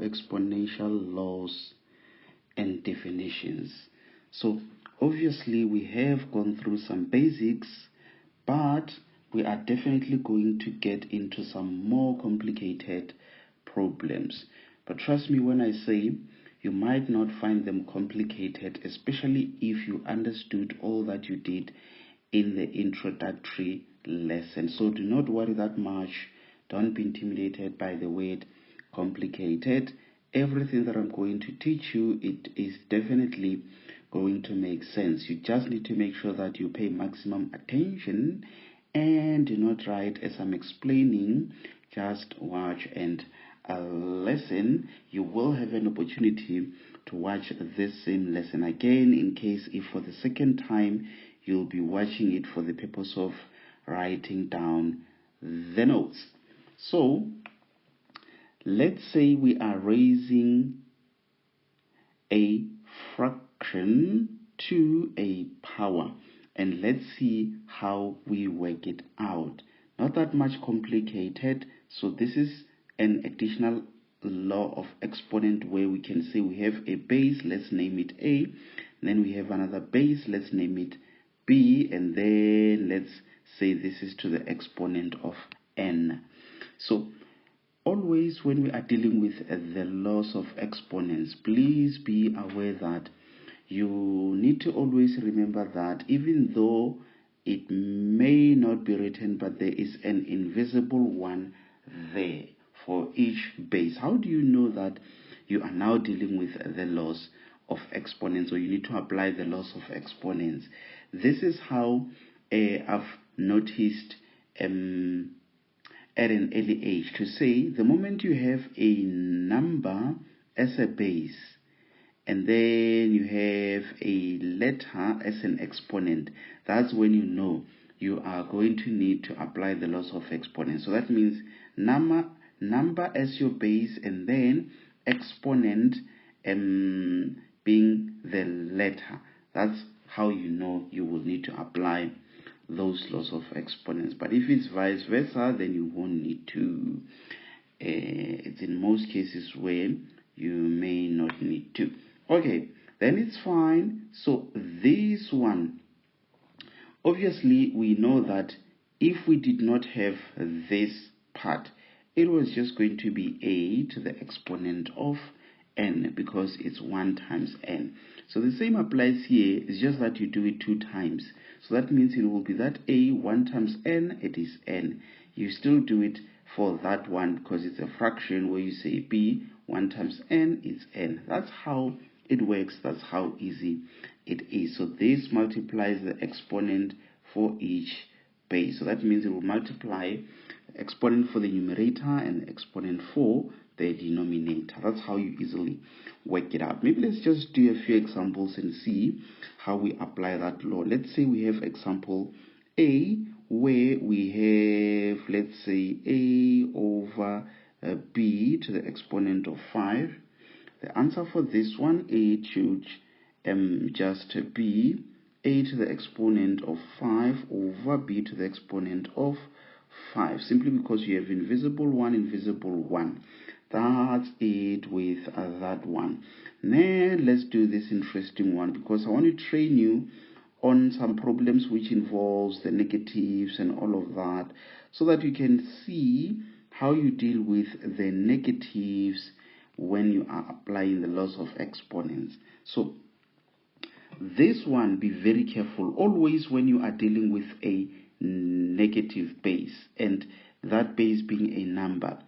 exponential laws and definitions. So obviously we have gone through some basics, but we are definitely going to get into some more complicated problems. But trust me when I say you might not find them complicated, especially if you understood all that you did in the introductory lesson. So do not worry that much. Don't be intimidated by the word complicated. Everything that I'm going to teach you, it is definitely going to make sense. You just need to make sure that you pay maximum attention and do not write as I'm explaining. Just watch and listen. You will have an opportunity to watch this same lesson again in case if for the second time you'll be watching it for the purpose of writing down the notes. So let's say we are raising a fraction to a power, and let's see how we work it out. Not that much complicated. So this is an additional law of exponent where we can say we have a base, let's name it A, then we have another base, let's name it B, and then let's say this is to the exponent of n. So always when we are dealing with the laws of exponents, please be aware that you need to always remember that even though it may not be written, but there is an invisible one there for each base. How do you know that you are now dealing with the laws of exponents, or you need to apply the laws of exponents? This is how I've noticed at an early age to say the moment you have a number as a base and then you have a letter as an exponent, that's when you know you are going to need to apply the laws of exponents. So that means number as your base and then exponent being the letter. That's how you know you will need to apply those laws of exponents. But if it's vice versa, then you won't need to. It's in most cases where you may not need to. Okay, then it's fine. So this one, obviously we know that if we did not have this part, it was just going to be a to the exponent of n, because it's 1 times n. So the same applies here. It's just that you do it 2 times. So that means it will be that a 1 times n, it is n. You still do it for that one because it's a fraction where you say b 1 times n is n. That's how it works. That's how easy it is. So this multiplies the exponent for each base. So that means it will multiply exponent for the numerator and exponent for the denominator. That's how you easily work it out. Maybe let's just do a few examples and see how we apply that law. Let's say we have example A, where we have, let's say, A over B to the exponent of 5. The answer for this one, it should just be A to the exponent of 5 over B to the exponent of 5, simply because you have invisible 1, invisible 1. That's it with that one. Now let's do this interesting one, because I want to train you on some problems which involves the negatives and all of that, so that you can see how you deal with the negatives when you are applying the laws of exponents. So this one, be very careful always when you are dealing with a negative base, and that base being a number.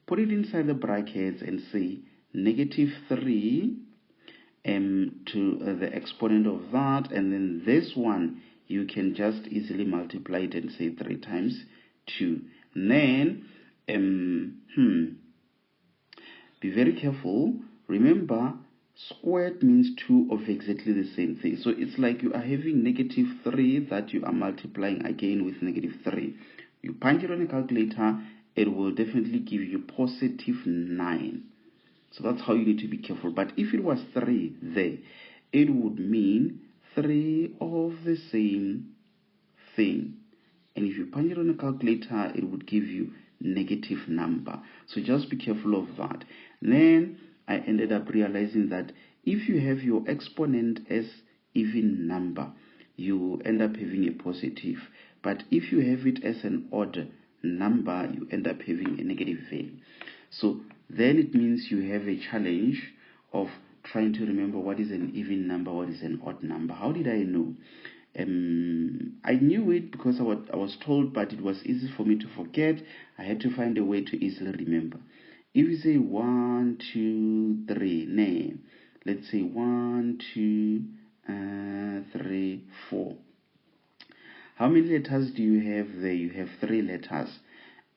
Put it inside the brackets and say negative 3 to the exponent of that, and then this one you can just easily multiply it and say 3 times 2. And then be very careful. Remember, squared means 2 of exactly the same thing. So it's like you are having negative 3 that you are multiplying again with negative 3. You punch it on a calculator, it will definitely give you positive 9. So that's how you need to be careful. But if it was 3 there, it would mean 3 of the same thing. And if you punch it on a calculator, it would give you negative number. So just be careful of that. Then ended up realizing that if you have your exponent as even number, you end up having a positive. But if you have it as an odd number, you end up having a negative value. So then it means you have a challenge of trying to remember what is an even number, what is an odd number. How did I know? I knew it because I was told, but it was easy for me to forget. I had to find a way to easily remember. If you say 1, 2, 3, nay, let's say 1, 2, 3, 4. How many letters do you have there? You have 3 letters.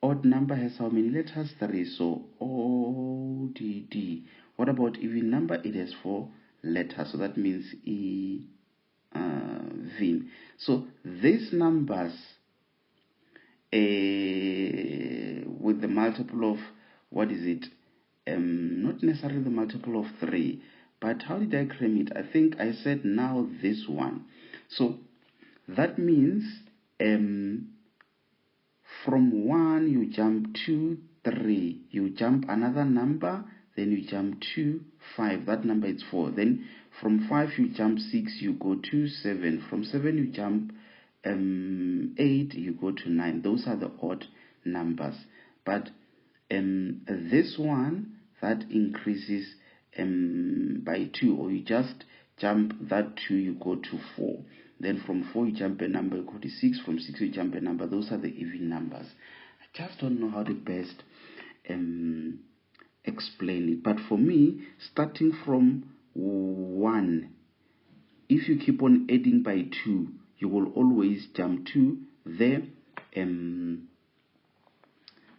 Odd number has how many letters? 3. So O, D, D. What about even number? It has 4 letters. So that means E, V. So these numbers with the multiple of, what is it? Not necessarily the multiple of 3. But how did I claim it? I think I said now this one. So that means from 1 you jump to 3. You jump another number, then you jump to 5. That number is 4. Then from 5 you jump 6, you go to 7. From 7 you jump 8, you go to 9. Those are the odd numbers. But this one, that increases by 2, or you just jump that 2, you go to 4. Then from 4 you jump a number, you go to 6. From 6 you jump a number. Those are the even numbers. I just don't know how to best explain it. But for me, starting from 1, if you keep on adding by 2, you will always jump to the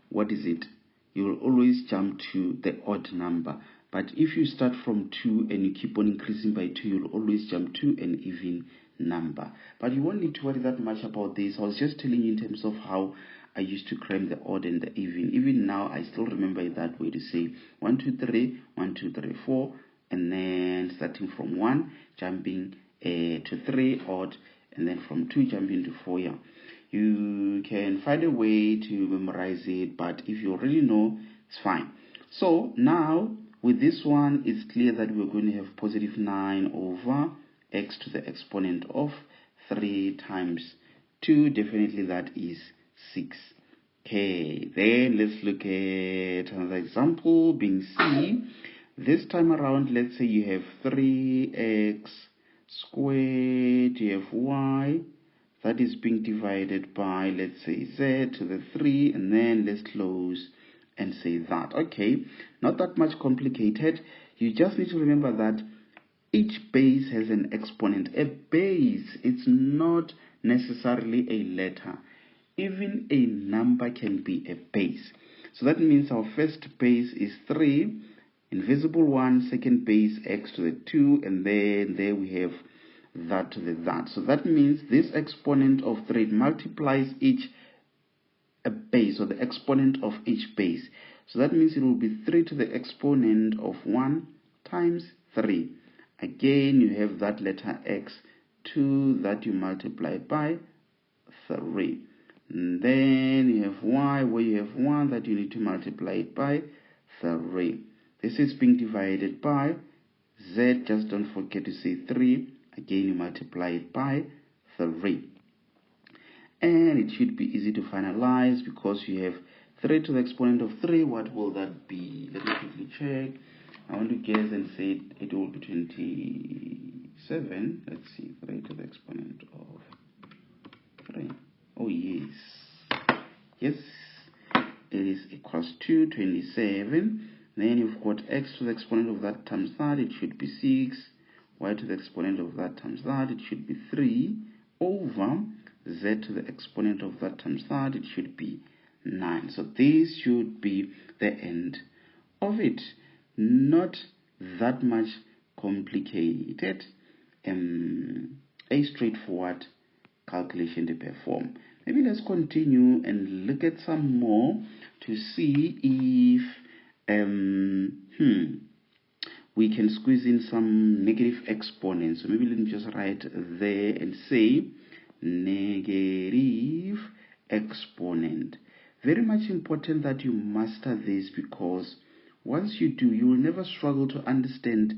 what is it? You will always jump to the odd number. But if you start from 2 and you keep on increasing by 2, you'll always jump to an even number. But you won't need to worry that much about this. I was just telling you in terms of how I used to claim the odd and the even. Even now, I still remember it that way, to say 1, 2, 3, 1, 2, 3, 4, and then starting from 1, jumping to 3 odd, and then from 2 jumping to 4. Yeah, you can find a way to memorize it, but if you already know, it's fine. So now with this one, it's clear that we're going to have positive 9 over x to the exponent of 3 times 2. Definitely that is 6. Okay, then let's look at another example, being C. This time around, let's say you have 3x squared, you have y, that is being divided by, let's say, z to the 3, and then let's close and say that. Okay, not that much complicated. You just need to remember that each base has an exponent. A base, it's not necessarily a letter. Even a number can be a base. So that means our first base is 3, invisible 1, second base x to the 2, and then there we have that to the that. So that means this exponent of 3 multiplies each base, or the exponent of each base. So that means it will be 3 to the exponent of 1 times 3. Again, you have that letter x, 2 that you multiply by 3. And then you have y, where you have 1 that you need to multiply it by 3. This is being divided by z. Just don't forget to say 3. Again, you multiply it by 3. And it should be easy to finalize because you have 3 to the exponent of 3. What will that be? Let me quickly check. I want to guess and say it will be 27. Let's see, 3 to the exponent of 3. Oh, yes. Yes, it is equals to 27. Then you've got x to the exponent of that times that. It should be 6. Y to the exponent of that times that. It should be 3 over z to the exponent of that times that. It should be 9. So this should be the end of it. Not that much complicated. A straightforward calculation to perform. Maybe let's continue and look at some more to see if we can squeeze in some negative exponents. So maybe let me just write there and say negative exponent. Very much important that you master this, because once you do, you will never struggle to understand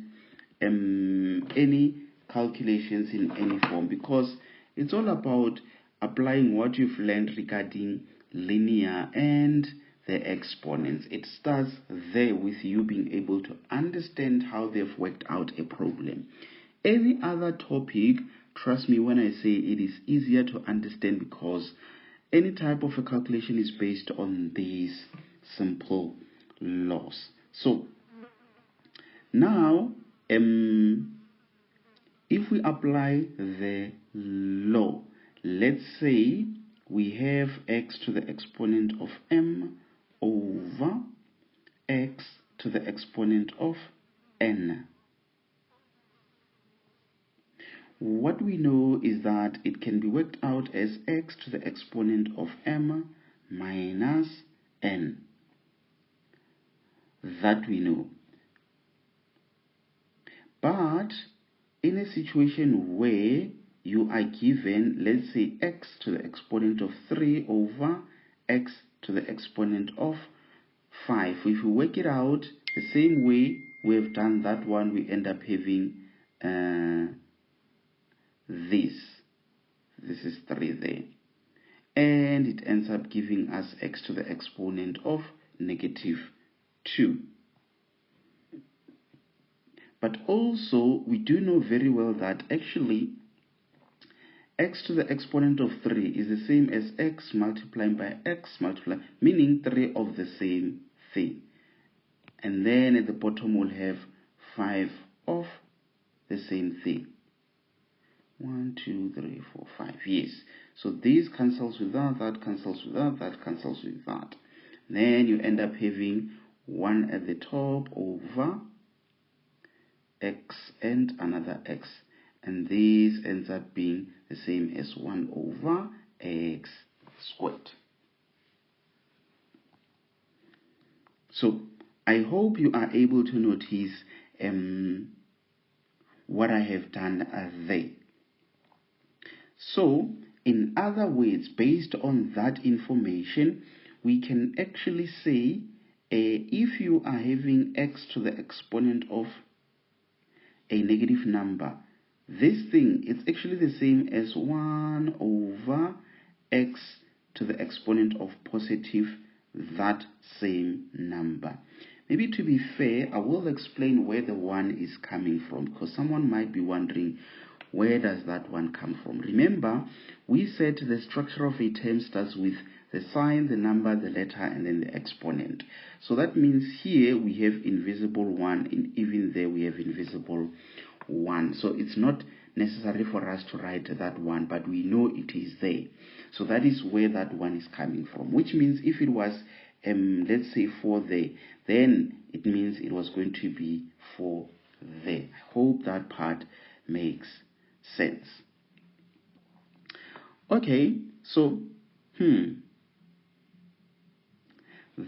any calculations in any form, because it's all about applying what you've learned regarding linear and the exponents. It starts there with you being able to understand how they've worked out a problem. Any other topic, trust me when I say it is easier to understand, because any type of a calculation is based on these simple laws. So now if we apply the law, let's say we have x to the exponent of m over x to the exponent of n. What we know is that it can be worked out as x to the exponent of m minus n. That we know. But in a situation where you are given, let's say, x to the exponent of 3 over x to the exponent of 5. If we work it out the same way we have done that one, we end up having this. This is 3 there. And it ends up giving us x to the exponent of negative 2. But also, we do know very well that actually x to the exponent of 3 is the same as x multiplied by x multiplied, meaning 3 of the same thing. And then at the bottom we'll have 5 of the same thing. 1, 2, 3, 4, 5. Yes. So this cancels with that cancels with that cancels with that. Then you end up having 1 at the top over x and another x, and this ends up being the same as 1 over x squared. So I hope you are able to notice what I have done there. So in other words, based on that information, we can actually say if you are having x to the exponent of a negative number, this thing is actually the same as 1 over x to the exponent of positive that same number. Maybe to be fair, I will explain where the 1 is coming from, because someone might be wondering, where does that 1 come from? Remember, we said the structure of a term starts with the sign, the number, the letter, and then the exponent. So that means here we have invisible 1, and even there we have invisible 1. So it's not necessary for us to write that 1, but we know it is there. So that is where that 1 is coming from, which means if it was, let's say 4 there, then it means it was going to be 4 there. I hope that part makes sense. Okay, so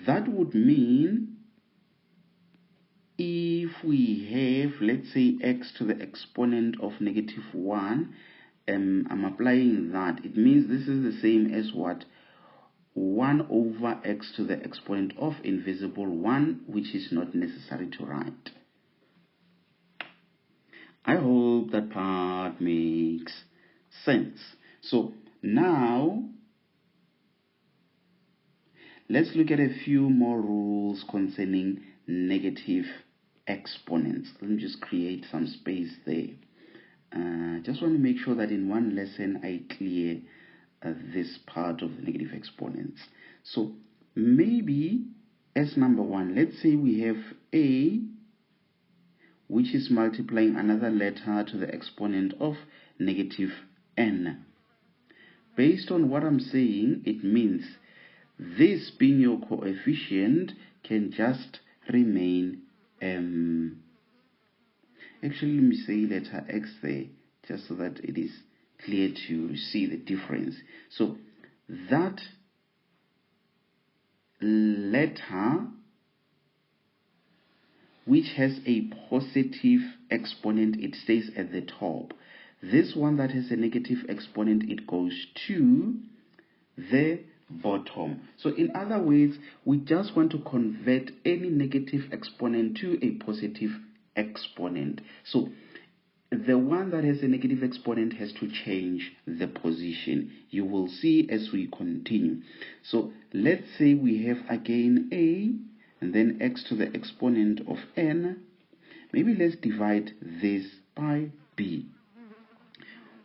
that would mean if we have, let's say, x to the exponent of negative 1, I'm applying that. It means this is the same as what? 1 over x to the exponent of invisible 1, which is not necessary to write. I hope that part makes sense. So now let's look at a few more rules concerning negative exponents. Let me just create some space there. Just want to make sure that in one lesson I clear this part of the negative exponents. So maybe as number 1, let's say we have a, which is multiplying another letter to the exponent of negative n. Based on what I'm saying, it means this being your coefficient can just remain, actually let me say letter x there, just so that it is clear to see the difference. So that letter which has a positive exponent, it stays at the top. This one that has a negative exponent, it goes to the bottom. So in other words, we just want to convert any negative exponent to a positive exponent. So the one that has a negative exponent has to change the position. You will see as we continue. So let's say we have again a and then x to the exponent of n. Maybe let's divide this by b.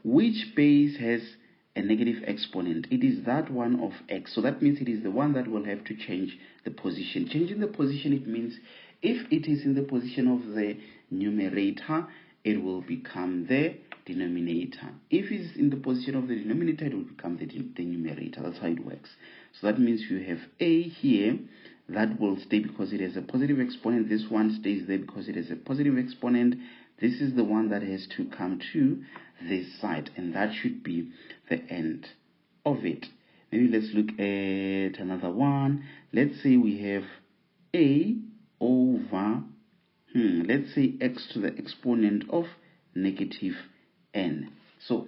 Which base has a negative exponent? It is that one of x. So that means it is the one that will have to change the position. Changing the position, it means if it is in the position of the numerator, it will become the denominator. If it's in the position of the denominator, it will become the numerator. That's how it works. So that means you have a here that will stay because it has a positive exponent. This one stays there because it has a positive exponent. This is the one that has to come to this side, and that should be the end of it. Maybe let's look at another one. Let's say we have a over let's say x to the exponent of negative n. So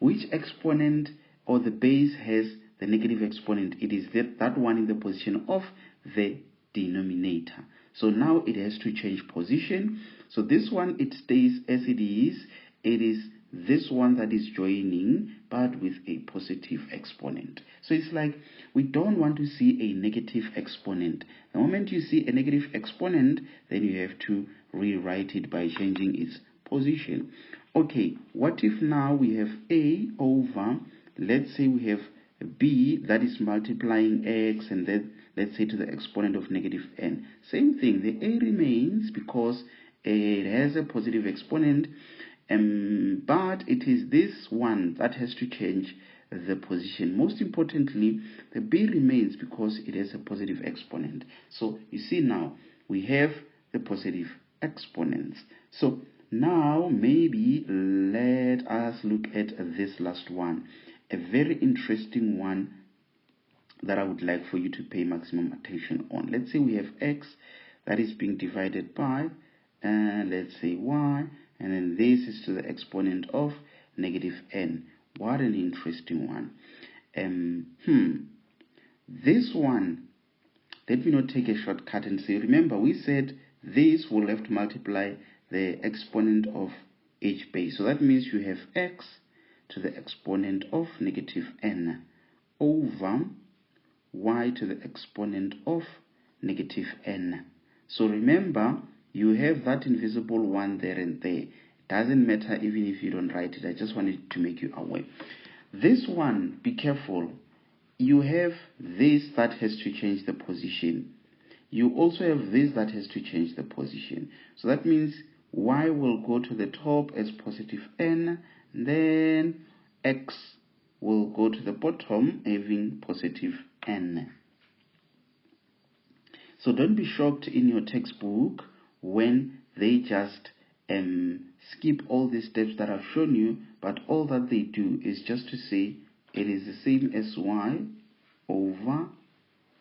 which exponent or the base has the negative exponent? It is that one in the position of the denominator. So now it has to change position. So this one, it stays as it is. It is this one that is joining, but with a positive exponent. So it's like we don't want to see a negative exponent. The moment you see a negative exponent, then you have to rewrite it by changing its position. Okay, what if now we have a over, let's say we have b that is multiplying x, and then let's say to the exponent of negative n. Same thing, the a remains because it has a positive exponent, but it is this one that has to change the position. Most importantly, the b remains because it has a positive exponent. So you see now we have the positive exponents. So now maybe let us look at this last one, a very interesting one that I would like for you to pay maximum attention on. Let's say we have x that is being divided by, let's say y, and then this is to the exponent of negative n. What an interesting one. This one, let me not take a shortcut and say, remember we said this will have to multiply the exponent of each base. So that means you have x to the exponent of negative n over y to the exponent of negative n. So remember, you have that invisible one there and there. It doesn't matter even if you don't write it. I just wanted to make you aware. This one, be careful. You have this that has to change the position. You also have this that has to change the position. So that means y will go to the top as positive n, then x will go to the bottom having positive n. So don't be shocked in your textbook when they just skip all these steps that I've shown you, but all that they do is just to say it is the same as y over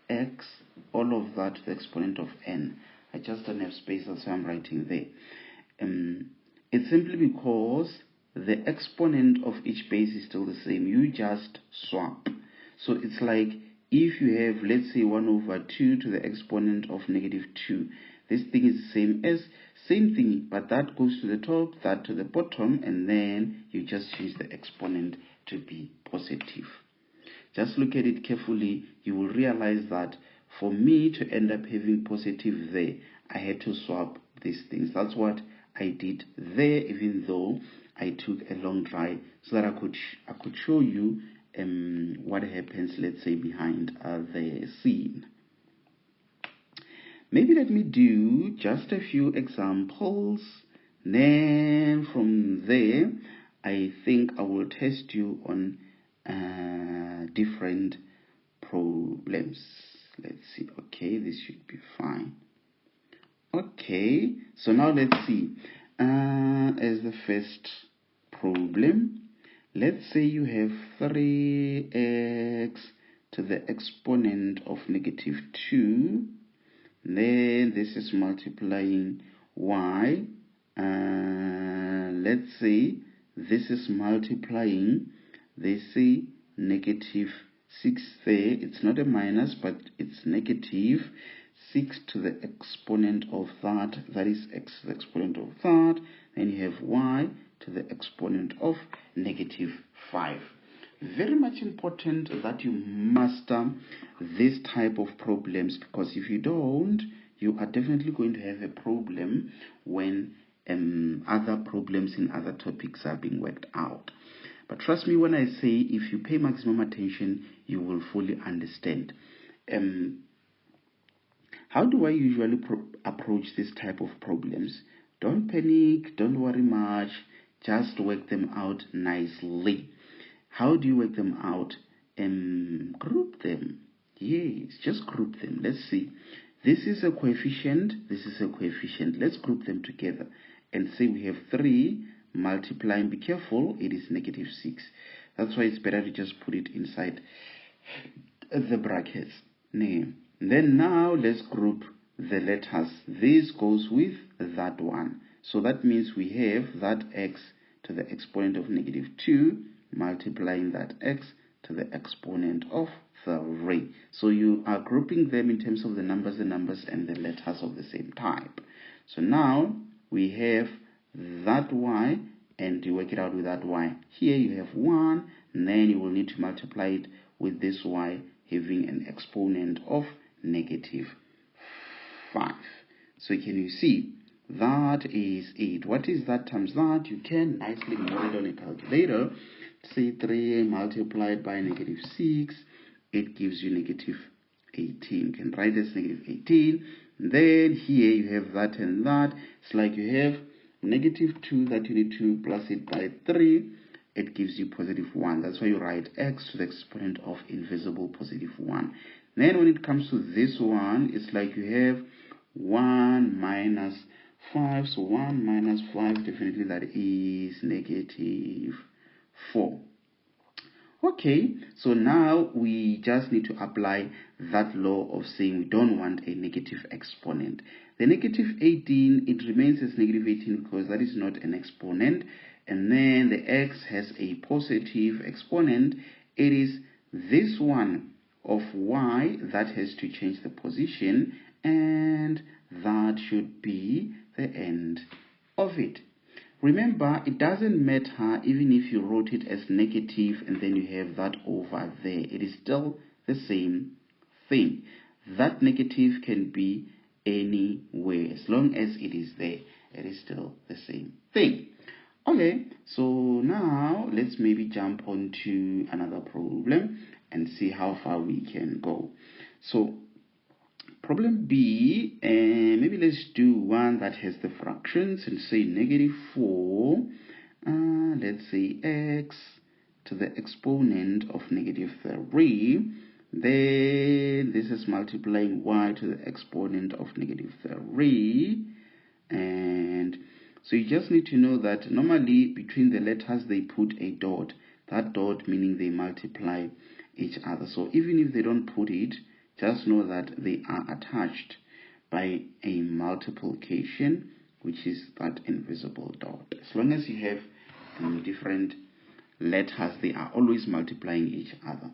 x, all of that to the exponent of n. I just don't have space, that's why I'm writing there. It's simply because the exponent of each base is still the same. You just swap. So it's like if you have, let's say, 1 over 2 to the exponent of negative 2. This thing is the same thing, but that goes to the top, that to the bottom, and then you just change the exponent to be positive. Just look at it carefully. You will realize that for me to end up having positive there, I had to swap these things. That's what I did there, even though I took a long try so that I could show you what happens, let's say, behind the scene. Maybe let me do just a few examples. Then from there, I think I will test you on different problems. Let's see. Okay, this should be fine. Okay, so now let's see. As the first problem, let's say you have 3x to the exponent of negative 2. Then this is multiplying y. Let's say this is multiplying, they say, negative 6 there, it's not a minus, but it's negative 6 to the exponent of that is x to the exponent of that. Then you have y to the exponent of negative 5. Very much important that you master this type of problems, because if you don't, you are definitely going to have a problem when other problems in other topics are being worked out. But trust me when I say, if you pay maximum attention, you will fully understand. How do I usually approach this type of problems? Don't panic, don't worry much, just work them out nicely. How do you work them out? Group them. Yes, just group them. Let's see. This is a coefficient, this is a coefficient. Let's group them together and say we have 3 multiplying. Be careful, it is negative 6. That's why it's better to just put it inside the brackets. Then now let's group the letters. This goes with that one. So that means we have that x to the exponent of negative 2 multiplying that x to the exponent of 3. So you are grouping them in terms of the numbers, and the letters of the same type. So now we have that y, and you work it out with that y. Here you have 1, and then you will need to multiply it with this y having an exponent of negative 5. So can you see? That is it. What is that times that? You can nicely model it on a calculator. Say 3 multiplied by negative 6, it gives you negative 18. You can write this negative 18. Then here you have that and that. It's like you have negative 2 that you need to plus it by 3. It gives you positive 1. That's why you write x to the exponent of invisible positive 1. Then when it comes to this one, it's like you have 1 minus 5. So 1 minus 5, definitely that is negative 4. Okay, so now we just need to apply that law of saying we don't want a negative exponent. The negative 18, it remains as negative 18 because that is not an exponent. And then the x has a positive exponent. It is this one of y that has to change the position, and that should be the end of it. Remember, it doesn't matter even if you wrote it as negative and then you have that over there. It is still the same thing. That negative can be anywhere. As long as it is there, it is still the same thing. Okay, so now let's maybe jump on to another problem and see how far we can go. So problem B, and maybe let's do one that has the fractions and say negative 4. Let's say x to the exponent of negative 3. Then this is multiplying y to the exponent of negative 3. And so you just need to know that normally between the letters they put a dot. That dot meaning they multiply each other. So even if they don't put it, just know that they are attached by a multiplication, which is that invisible dot. As long as you have different letters, they are always multiplying each other.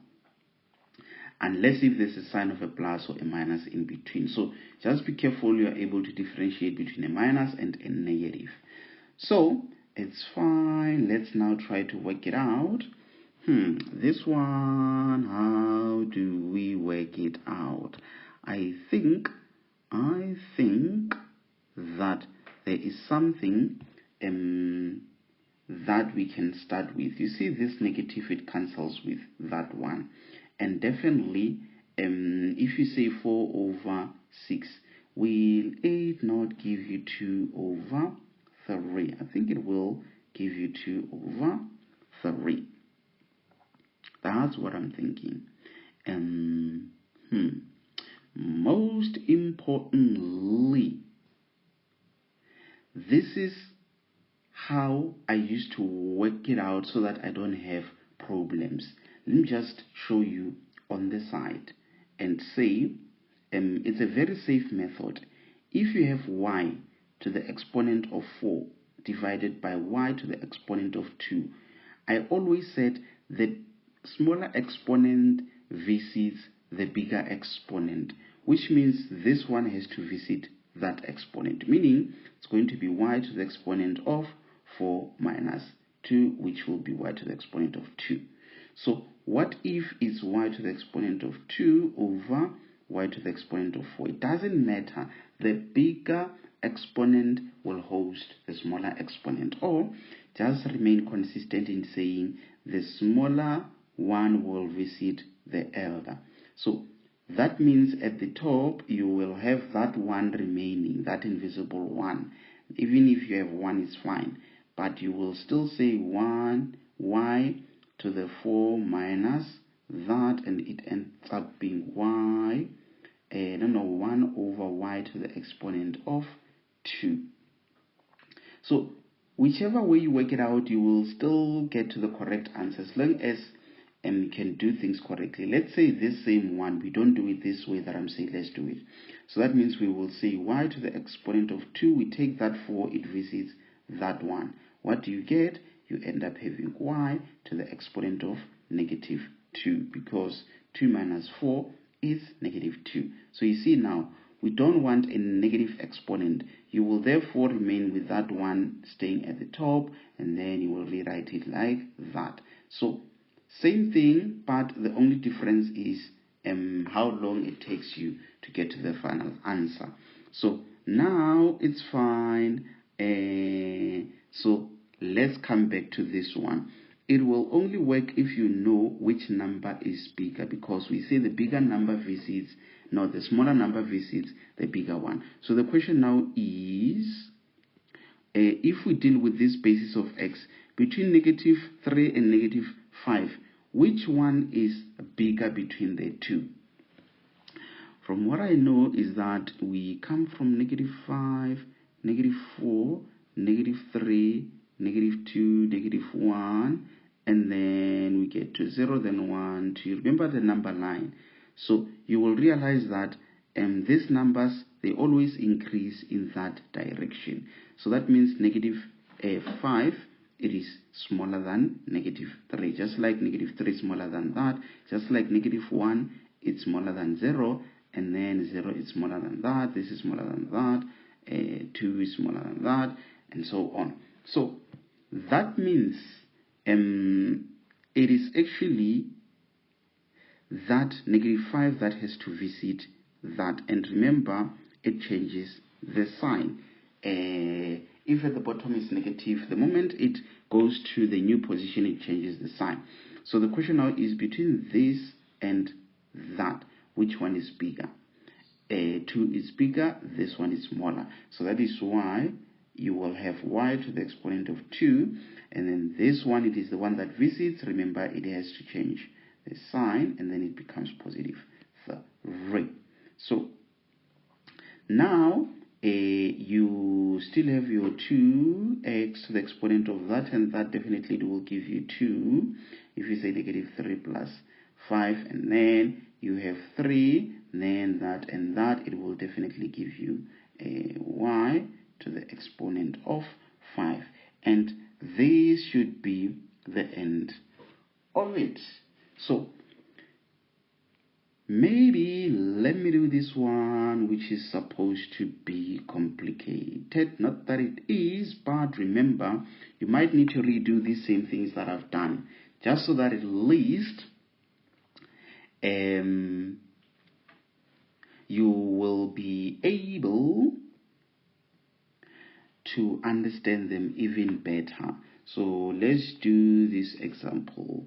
Unless if there's a sign of a plus or a minus in between. So just be careful you are able to differentiate between a minus and a negative. So it's fine. Let's now try to work it out. This one, how do we work it out? I think that there is something that we can start with. You see this negative, it cancels with that one. And definitely, if you say 4 over 6, will it not give you 2 over 3? I think it will give you 2 over 3. That's what I'm thinking. Most importantly, this is how I used to work it out so that I don't have problems. Let me just show you on the side and say it's a very safe method. If you have y to the exponent of 4 divided by y to the exponent of 2, I always said the smaller exponent visits the bigger exponent, which means this one has to visit that exponent, meaning it's going to be y to the exponent of 4 minus 2, which will be y to the exponent of 2. So what if it's y to the exponent of 2 over y to the exponent of 4? It doesn't matter. The bigger exponent will host the smaller exponent, or just remain consistent in saying the smaller one will visit the elder. So that means at the top you will have that one remaining, that invisible one. Even if you have 1, it's fine, but you will still say 1 y to the 4 minus that, and it ends up being y, 1 over y to the exponent of 2. So whichever way you work it out, you will still get to the correct answer as long as you can do things correctly. Let's say this same one, we don't do it this way that I'm saying let's do it. So that means we will say y to the exponent of 2, we take that 4, it visits that one. What do you get? You end up having y to the exponent of negative 2, because 2 minus 4 is negative 2. So you see now, we don't want a negative exponent. You will therefore remain with that one staying at the top, and then you will rewrite it like that. So same thing, but the only difference is how long it takes you to get to the final answer. So now it's fine. So let's come back to this one. It will only work if you know which number is bigger, because we say the bigger number visits, no, the smaller number visits the bigger one. So the question now is, if we deal with this basis of x, between negative 3 and negative 5, which one is bigger between the two? From what I know is that we come from negative 5, negative 4, negative 3, negative 2, negative 1, and then we get to 0, then 1, 2. Remember the number line. So you will realize that these numbers, they always increase in that direction. So that means negative 5, it is smaller than negative 3. Just like negative 3 is smaller than that. Just like negative 1, it's smaller than 0. And then 0 is smaller than that. This is smaller than that. 2 is smaller than that. And so on. So that means it is actually that negative 5 that has to visit that. And remember, it changes the sign. If at the bottom is negative, the moment it goes to the new position, it changes the sign. So the question now is between this and that, which one is bigger? 2 is bigger, this one is smaller. So that is why you will have y to the exponent of 2, and then this one, it is the one that visits. Remember, it has to change the sign, and then it becomes positive 3. So now you still have your 2x to the exponent of that, and that definitely will give you 2. If you say negative 3 plus 5, and then you have 3, then that and that, it will definitely give you a y to the exponent of 5. And this should be the end of it. So maybe let me do this one, which is supposed to be complicated. Not that it is, but remember, you might need to redo these same things that I've done, just so that at least you will be able to understand them even better. So let's do this example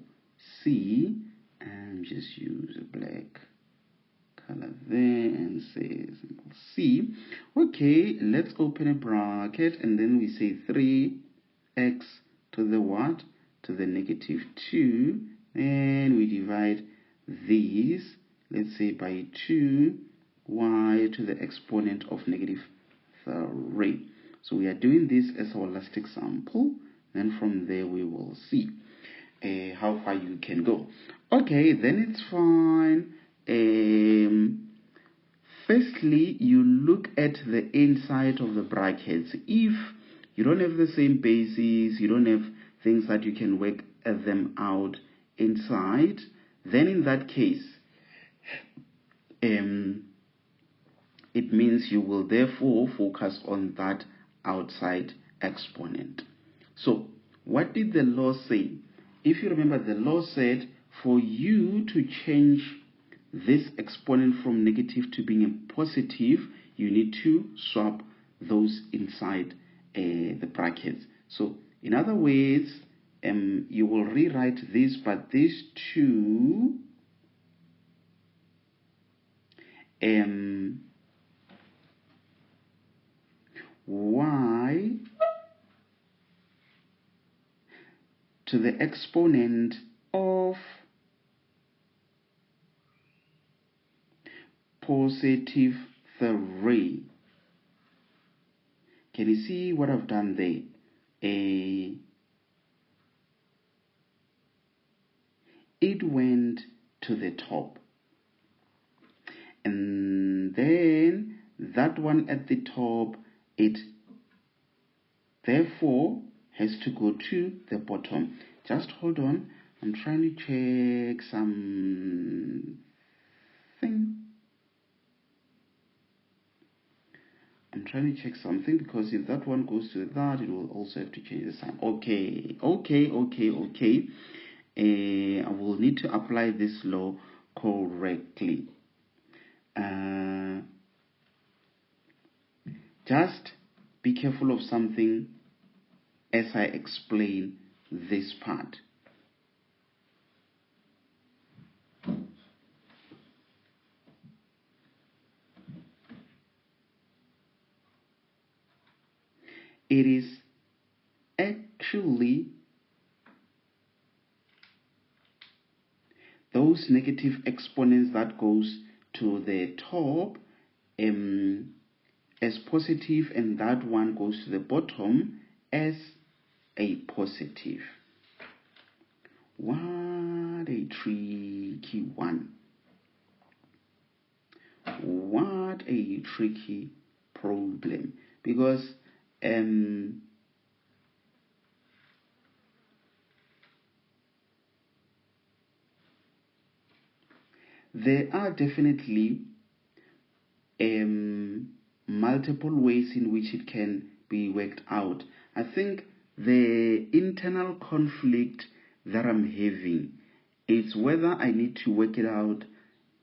C, and just use a black color there and say symbol C. Okay, let's open a bracket, and then we say 3x to the what? To the negative 2, and we divide these, let's say, by 2y to the exponent of negative 3. So we are doing this as our last example, then from there we will see how far you can go. Okay, then it's fine. Firstly, you look at the inside of the brackets. If you don't have the same basis, you don't have things that you can work them out inside, then in that case, it means you will therefore focus on that outside exponent. So what did the law say? If you remember, the law said for you to change this exponent from negative to being a positive, you need to swap those inside the brackets. So in other words, you will rewrite this, but these two y to the exponent of positive 3. Can you see what I've done there? It went to the top. And then that one at the top, it therefore has to go to the bottom. Just hold on. I'm trying to check something. Because if that one goes to that, it will also have to change the sign. Okay. I will need to apply this law correctly. Just be careful of something as I explain this part. It is actually those negative exponents that goes to the top as positive, and that one goes to the bottom as a positive. What a tricky one. What a tricky problem. Because there are definitely multiple ways in which it can be worked out. I think the internal conflict that I'm having is whether I need to work it out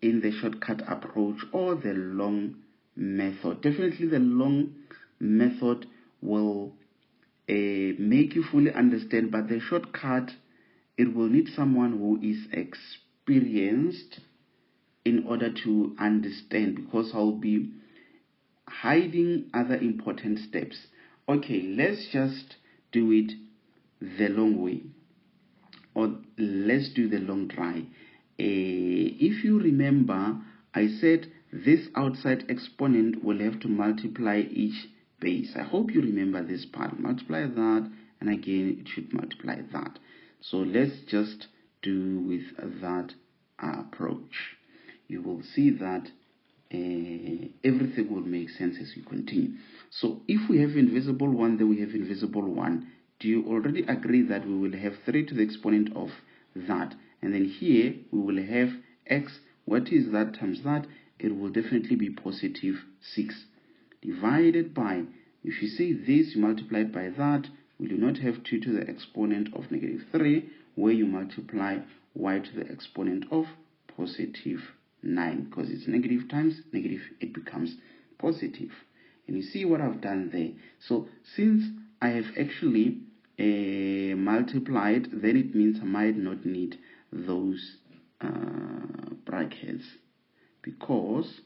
in the shortcut approach or the long method. Definitely the long method will make you fully understand, but the shortcut, it will need someone who is experienced in order to understand, because I'll be hiding other important steps. Okay, let's just do it the long way, or let's do the long try. If you remember, I said this outside exponent will have to multiply each base. I hope you remember this part. Multiply that, and again it should multiply that. So let's just do with that approach. You will see that everything will make sense as we continue. So if we have invisible 1, then we have invisible 1. Do you already agree that we will have 3 to the exponent of that? And then here we will have x. What is that times that? It will definitely be positive 6. Divided by, if you say this, you multiply by that, we do not have 2 to the exponent of negative 3, where you multiply y to the exponent of positive 9, because it's negative times negative, it becomes positive. And you see what I've done there. So since I have actually multiplied, then it means I might not need those brackets, because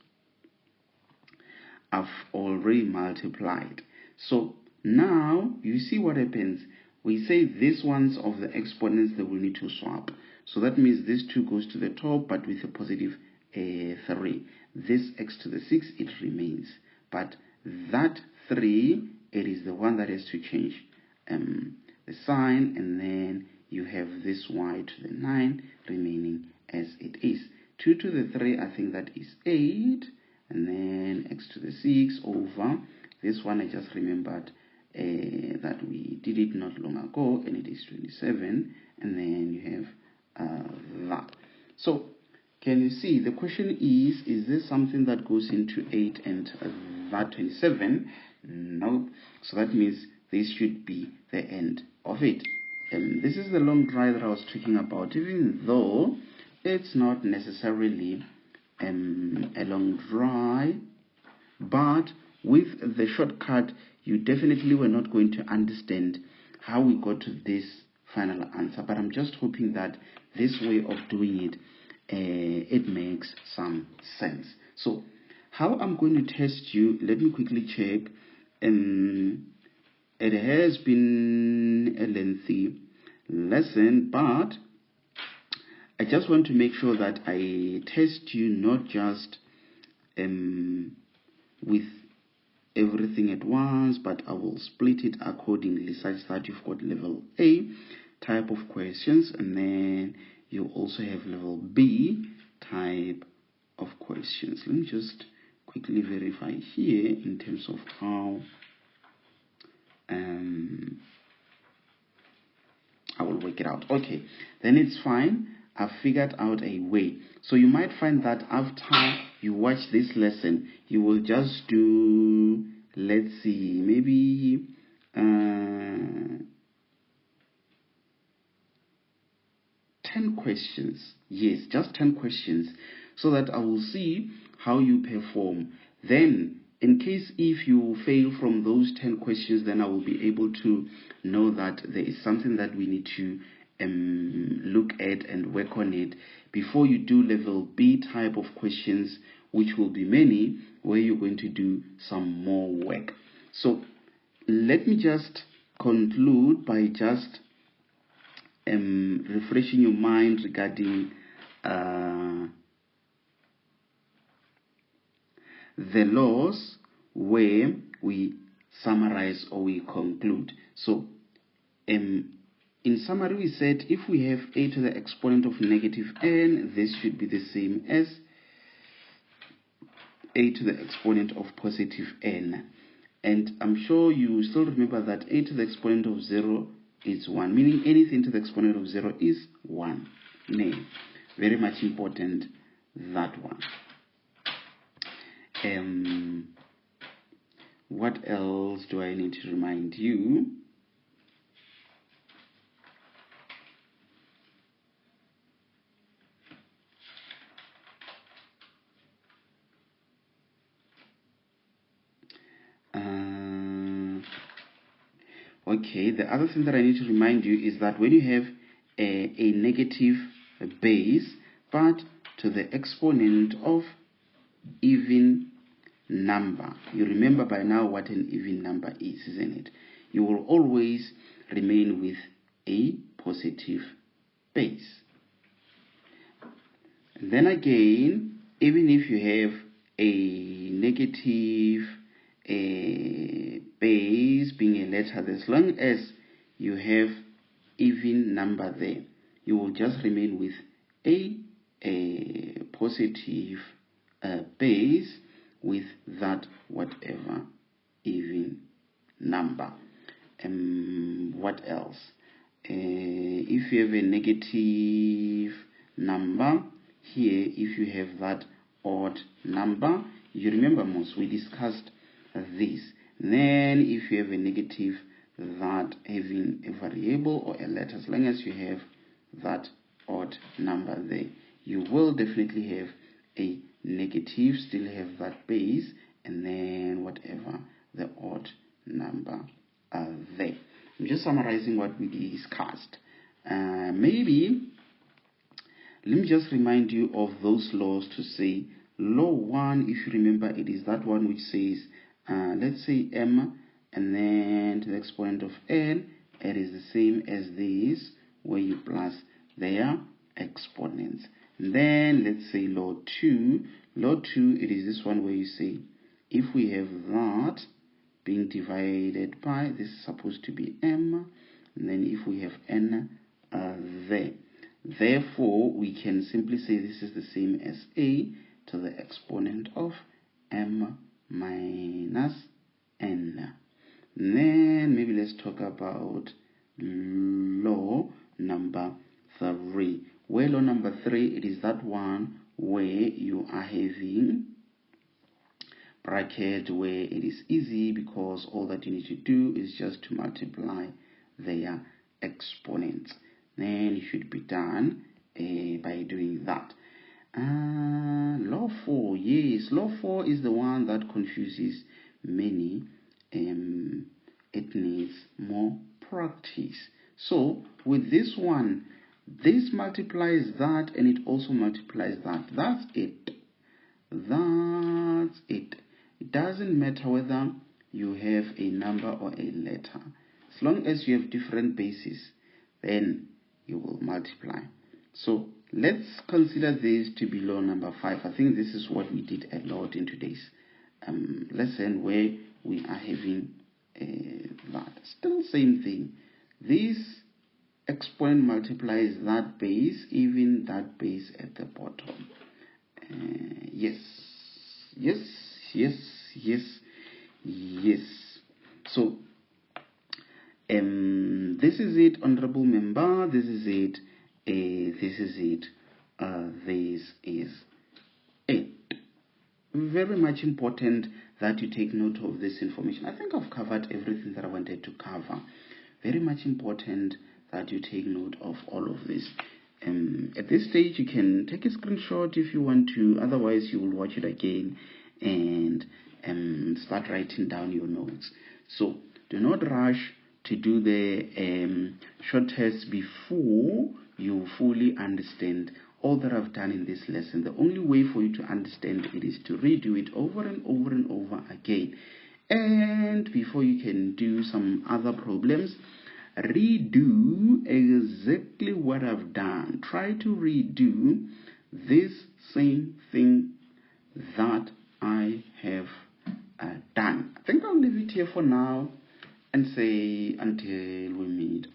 I've already multiplied. So now you see what happens. We say these ones of the exponents, they will need to swap. So that means this 2 goes to the top, but with a positive 3. This x to the 6, it remains. But that 3, it is the one that has to change the sign, and then you have this y to the 9 remaining as it is. 2 to the 3, I think that is 8, and then x to the 6 over this one. I just remembered that we did it not long ago, and it is 27, and then you have that. So can you see the question is this something that goes into 8 and that 27? No. So that means this should be the end of it. And this is the long dry that I was talking about, even though it's not necessarily a long dry, but with the shortcut you definitely were not going to understand how we got to this final answer. But I'm just hoping that this way of doing it, it makes some sense. So how I'm going to test you, let me quickly check. It has been a lengthy lesson, but I just want to make sure that I test you not just with everything at once, but I will split it accordingly such that you've got level A type of questions, and then you also have level B type of questions. Let me just quickly verify here in terms of how I will work it out. Okay, then it's fine. I've figured out a way. So you might find that after you watch this lesson, you will just do, let's see, maybe 10 questions. Yes, just 10 questions, so that I will see how you perform. Then in case if you fail from those 10 questions, then I will be able to know that there is something that we need to look at and work on it before you do level B type of questions, which will be many, where you're going to do some more work. So let me just conclude by just refreshing your mind regarding the laws where we summarize or we conclude. So in summary, we said if we have a to the exponent of negative n, this should be the same as a to the exponent of positive n. And I'm sure you still remember that a to the exponent of 0 is 1, meaning anything to the exponent of 0 is 1. Nay, very much important, that one. What else do I need to remind you? Okay, the other thing that I need to remind you is that when you have a negative base, but to the exponent of even number, you remember by now what an even number is, isn't it? You will always remain with a positive base. And then again, even if you have a negative base being a letter, as long as you have even number there, you will just remain with a positive base with that whatever even number. What else? If you have a negative number here, if you have that odd number, you remember most, we discussed this. Then if you have a negative, that having a variable or a letter, as long as you have that odd number there, you will definitely have a negative, still have that base, and then whatever the odd number there. I'm just summarizing what we discussed. Maybe let me just remind you of those laws to say law 1, if you remember, it is that one which says let's say m and then to the exponent of n, it is the same as this where you plus their exponents. And then let's say law 2, it is this one where you say if we have that being divided by, this is supposed to be m, and then if we have n there, therefore we can simply say this is the same as a to the exponent of m minus n. And then maybe let's talk about law number 3, Where law number 3, it is that one where you are having bracket where it is easy because all that you need to do is just to multiply their exponents. Then you should be done by doing that. Law 4, yes, law 4 is the one that confuses many. It needs more practice. So with this one, this multiplies that and it also multiplies that. That's it. That's it. It doesn't matter whether you have a number or a letter. As long as you have different bases, then you will multiply. So let's consider this to be law number 5. I think this is what we did a lot in today's lesson, where we are having that. Still same thing. This exponent multiplies that base, even that base at the bottom. Yes. So this is it, honorable member. This is it. This is it. This is it. Very much important that you take note of this information. I think I've covered everything that I wanted to cover. Very much important that you take note of all of this. At this stage, you can take a screenshot if you want to. Otherwise, you will watch it again and start writing down your notes. So do not rush to do the short test before you fully understand all that I've done in this lesson. The only way for you to understand it is to redo it over and over and over again. And before you can do some other problems, redo exactly what I've done. Try to redo this same thing that I have done. I think I'll leave it here for now and say until we meet